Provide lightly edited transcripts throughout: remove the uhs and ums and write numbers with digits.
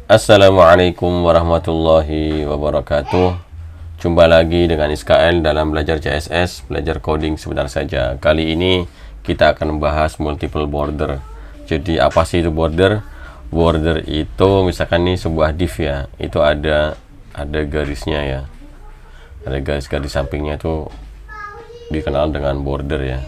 Assalamualaikum warahmatullahi wabarakatuh. Jumpa lagi dengan Iskael dalam belajar CSS, belajar coding sebentar saja. Kali ini kita akan membahas multiple border. Jadi apa sih itu border? Border itu misalkan nih sebuah div ya, itu ada garisnya ya. Ada garis-garis sampingnya itu dikenal dengan border ya.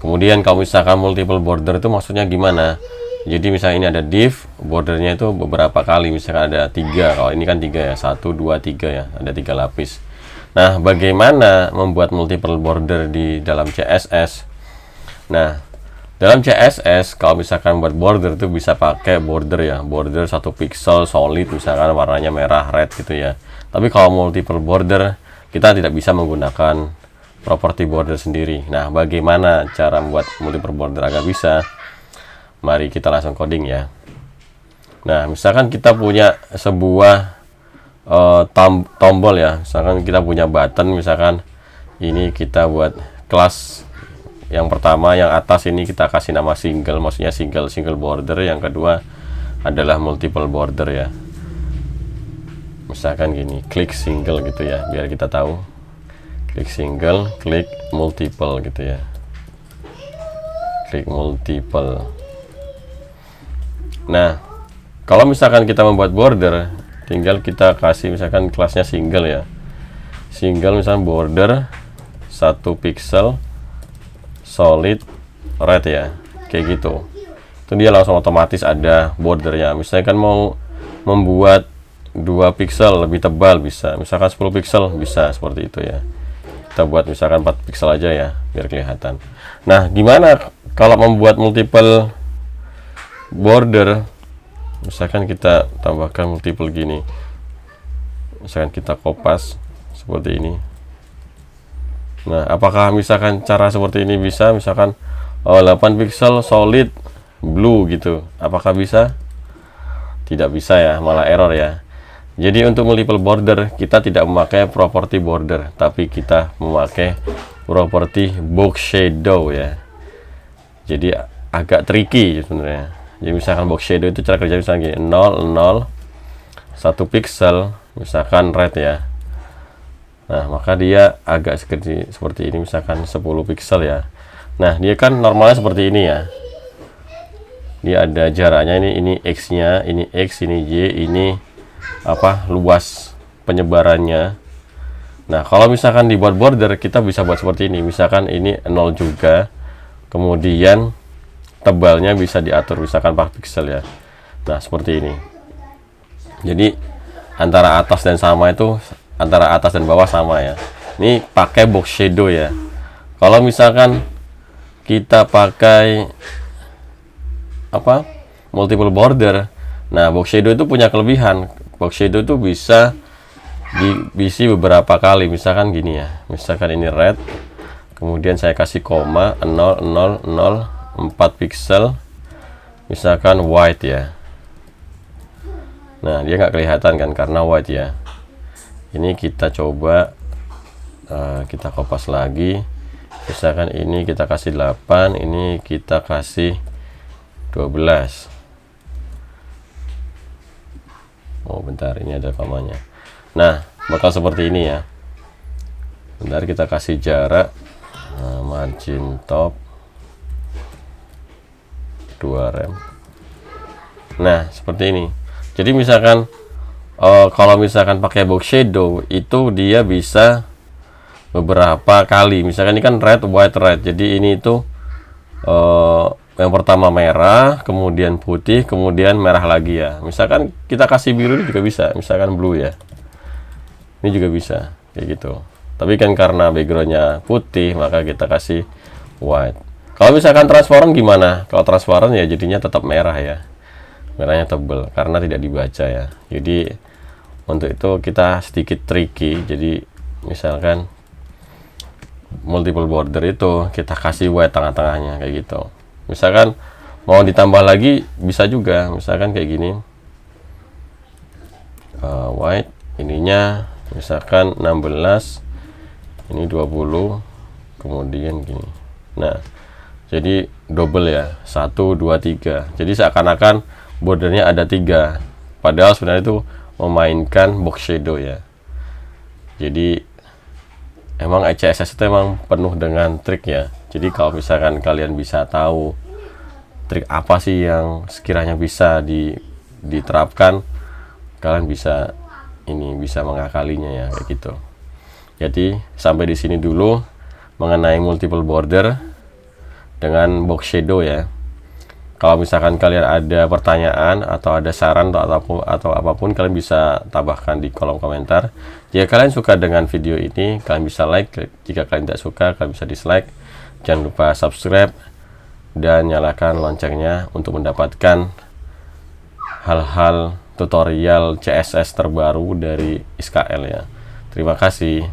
Kemudian kalau misalkan multiple border itu maksudnya gimana? Jadi misalnya ini ada div, bordernya itu beberapa kali, misalkan ada 3, kalau ini kan 3 ya, 1, 2, 3 ya, ada 3 lapis. Nah, bagaimana membuat multiple border di dalam CSS? Nah, dalam CSS kalau misalkan buat border itu bisa pakai border ya, border 1 pixel solid, misalkan warnanya merah, red gitu ya. Tapi kalau multiple border, kita tidak bisa menggunakan property border sendiri. Nah, bagaimana cara membuat multiple border agar bisa? Mari kita langsung coding ya. Nah, misalkan kita punya sebuah tombol ya. Misalkan kita punya button, misalkan ini kita buat kelas yang pertama, yang atas ini kita kasih nama single, maksudnya single border. Yang kedua adalah multiple border ya. Misalkan gini, klik single gitu ya, biar kita tahu. Klik single, klik multiple gitu ya. Klik multiple. Nah, kalau misalkan kita membuat border, tinggal kita kasih misalkan kelasnya single ya. Single misalkan border 1 pixel solid red ya. Kayak gitu. Itu dia langsung otomatis ada bordernya. Misalkan mau membuat 2 pixel lebih tebal bisa. Misalkan 10 pixel bisa seperti itu ya. Kita buat misalkan 4 pixel aja ya, biar kelihatan. Nah, gimana kalau membuat multiple border? Misalkan kita tambahkan multiple gini, misalkan kita kopas seperti ini. Nah, apakah misalkan cara seperti ini bisa? Misalkan 8 pixel solid blue gitu, apakah bisa? Tidak bisa ya, malah error ya. Jadi untuk multiple border kita tidak memakai property border, tapi kita memakai property box shadow ya. Jadi agak tricky sebenarnya. Jadi misalkan box shadow itu cara kerja misalnya gini, 0, 0, 1 pixel, misalkan red ya. Nah, maka dia agak seperti ini, misalkan 10 pixel ya. Nah, dia kan normalnya seperti ini ya. Dia ada jaraknya, ini X-nya, ini X, ini Y, ini apa, luas penyebarannya. Nah, kalau misalkan dibuat border, kita bisa buat seperti ini. Misalkan ini 0 juga. Kemudian tebalnya bisa diatur misalkan 4 pixel ya. Nah, seperti ini. Jadi antara atas dan bawah sama ya. Ini pakai box shadow ya. Kalau misalkan kita pakai apa, multiple border, nah box shadow itu punya kelebihan. Box shadow itu bisa diisi beberapa kali. Misalkan gini ya, misalkan ini red, kemudian saya kasih koma 0, 0, 0, 4 pixel, misalkan white ya. Nah, dia nggak kelihatan kan karena white ya. Ini kita coba kita kopas lagi. Misalkan ini kita kasih 8, ini kita kasih 12. Oh, bentar, ini ada komanya. Nah, bakal seperti ini ya. Bentar, kita kasih jarak, margin top 2 rem. Nah, seperti ini. Jadi misalkan kalau misalkan pakai box shadow itu dia bisa beberapa kali. Misalkan ini kan red, white, red. Jadi ini itu yang pertama merah, kemudian putih, kemudian merah lagi ya. Misalkan kita kasih biru juga bisa, misalkan blue ya. Ini juga bisa kayak gitu. Tapi kan karena backgroundnya putih, maka kita kasih white. Kalau misalkan transparan gimana? Kalau transparan ya jadinya tetap merah ya. Merahnya tebal karena tidak dibaca ya. Jadi untuk itu kita sedikit tricky. Jadi misalkan multiple border itu kita kasih white tengah-tengahnya kayak gitu. Misalkan mau ditambah lagi bisa juga. Misalkan kayak gini. White ininya misalkan 16, ini 20, kemudian gini. Nah, jadi double ya, 1, 2, 3. Jadi seakan-akan bordernya ada 3, padahal sebenarnya itu memainkan box shadow ya. Jadi emang CSS itu emang penuh dengan trik ya. Jadi kalau misalkan kalian bisa tahu trik apa sih yang sekiranya bisa diterapkan, kalian bisa bisa mengakalinya ya, kayak gitu. Jadi sampai di sini dulu mengenai multiple border dengan box shadow ya. Kalau misalkan kalian ada pertanyaan atau ada saran atau apapun, kalian bisa tambahkan di kolom komentar. Jika kalian suka dengan video ini, kalian bisa like. Jika kalian tidak suka, kalian bisa dislike. Jangan lupa subscribe dan nyalakan loncengnya untuk mendapatkan hal-hal tutorial CSS terbaru dari SKL ya. Terima kasih.